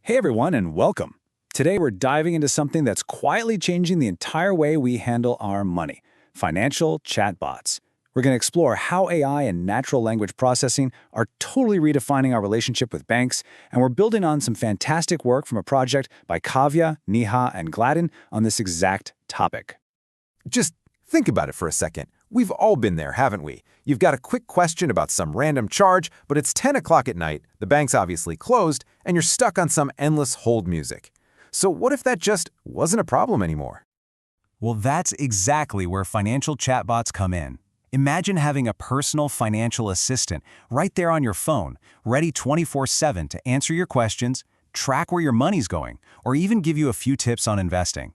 Hey everyone, and welcome. Today we're diving into something that's quietly changing the entire way we handle our money: financial chatbots. We're going to explore how AI and natural language processing are totally redefining our relationship with banks, and we're building on some fantastic work from a project by Kavya, Neha, and Gladden on this exact topic. Just think about it for a second. We've all been there, haven't we? You've got a quick question about some random charge, but it's 10 o'clock at night, the bank's obviously closed, and you're stuck on some endless hold music. So what if that just wasn't a problem anymore? Well, that's exactly where financial chatbots come in. Imagine having a personal financial assistant right there on your phone, ready 24/7 to answer your questions, track where your money's going, or even give you a few tips on investing.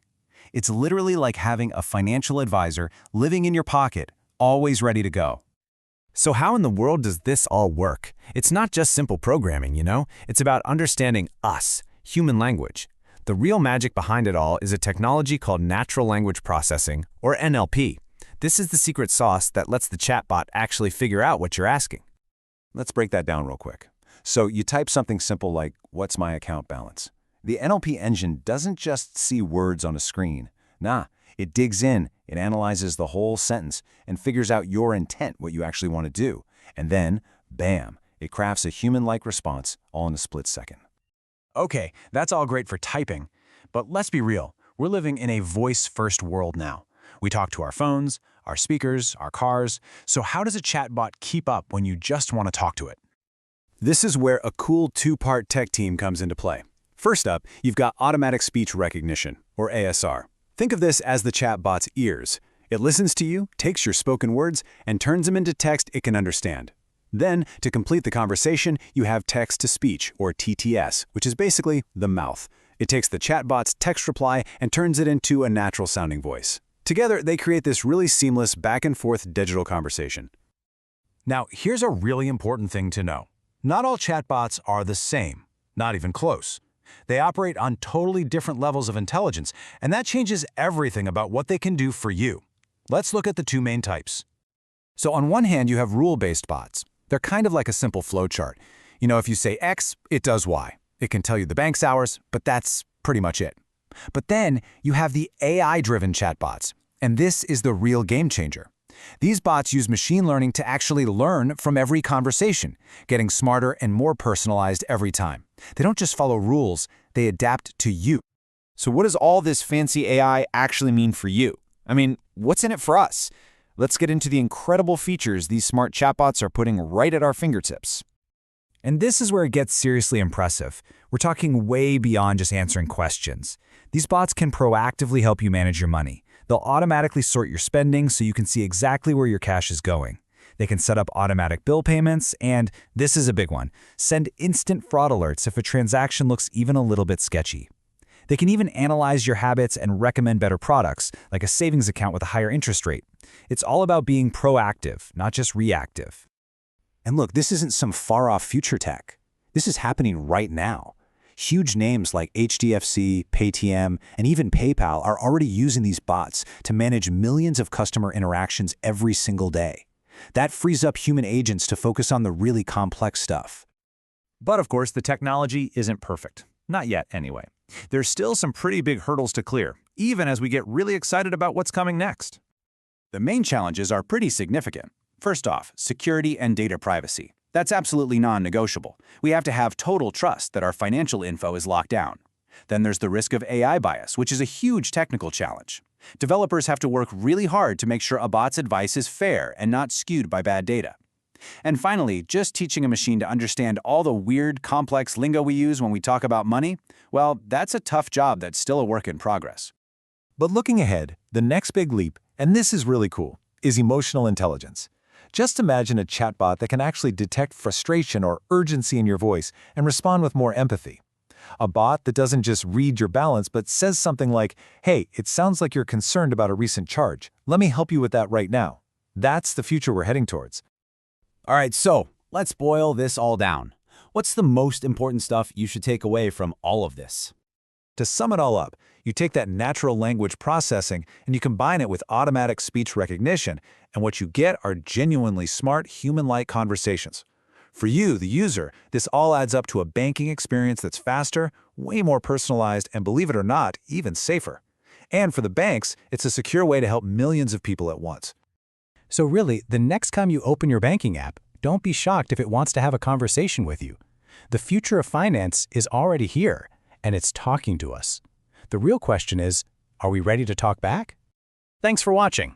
It's literally like having a financial advisor living in your pocket, always ready to go. So how in the world does this all work? It's not just simple programming, you know? It's about understanding us, human language. The real magic behind it all is a technology called natural language processing, or NLP. This is the secret sauce that lets the chatbot actually figure out what you're asking. Let's break that down real quick. So you type something simple like, "What's my account balance?" The NLP engine doesn't just see words on a screen. Nah, it digs in, it analyzes the whole sentence, and figures out your intent, what you actually want to do. And then, bam, it crafts a human-like response all in a split second. Okay, that's all great for typing, but let's be real. We're living in a voice-first world now. We talk to our phones, our speakers, our cars. So how does a chatbot keep up when you just want to talk to it? This is where a cool two-part tech team comes into play. First up, you've got automatic speech recognition, or ASR. Think of this as the chatbot's ears. It listens to you, takes your spoken words, and turns them into text it can understand. Then, to complete the conversation, you have text-to-speech, or TTS, which is basically the mouth. It takes the chatbot's text reply and turns it into a natural-sounding voice. Together, they create this really seamless back-and-forth digital conversation. Now, here's a really important thing to know. Not all chatbots are the same, not even close. They operate on totally different levels of intelligence, and that changes everything about what they can do for you. Let's look at the two main types. So on one hand, you have rule-based bots. They're kind of like a simple flowchart. You know, if you say X, it does Y. It can tell you the bank's hours, but that's pretty much it. But then you have the AI-driven chatbots, and this is the real game changer. These bots use machine learning to actually learn from every conversation, getting smarter and more personalized every time. They don't just follow rules, they adapt to you. So what does all this fancy AI actually mean for you? I mean, what's in it for us? Let's get into the incredible features these smart chatbots are putting right at our fingertips. And this is where it gets seriously impressive. We're talking way beyond just answering questions. These bots can proactively help you manage your money. They'll automatically sort your spending so you can see exactly where your cash is going. They can set up automatic bill payments, and this is a big one, send instant fraud alerts if a transaction looks even a little bit sketchy. They can even analyze your habits and recommend better products, like a savings account with a higher interest rate. It's all about being proactive, not just reactive. And look, this isn't some far-off future tech. This is happening right now. Huge names like HDFC, Paytm, and even PayPal are already using these bots to manage millions of customer interactions every single day. That frees up human agents to focus on the really complex stuff. But of course, the technology isn't perfect. Not yet, anyway. There's still some pretty big hurdles to clear, even as we get really excited about what's coming next. The main challenges are pretty significant. First off, security and data privacy. That's absolutely non-negotiable. We have to have total trust that our financial info is locked down. Then there's the risk of AI bias, which is a huge technical challenge. Developers have to work really hard to make sure a bot's advice is fair and not skewed by bad data. And finally, just teaching a machine to understand all the weird, complex lingo we use when we talk about money, well, that's a tough job that's still a work in progress. But looking ahead, the next big leap, and this is really cool, is emotional intelligence. Just imagine a chatbot that can actually detect frustration or urgency in your voice and respond with more empathy. A bot that doesn't just read your balance but says something like, "Hey, it sounds like you're concerned about a recent charge. Let me help you with that right now." That's the future we're heading towards. All right, so let's boil this all down. What's the most important stuff you should take away from all of this? To sum it all up, you take that natural language processing and you combine it with automatic speech recognition, and what you get are genuinely smart, human-like conversations. For you, the user, this all adds up to a banking experience that's faster, way more personalized, and believe it or not, even safer. And for the banks, it's a secure way to help millions of people at once. So really, the next time you open your banking app, don't be shocked if it wants to have a conversation with you. The future of finance is already here, and it's talking to us. The real question is, are we ready to talk back? Thanks for watching.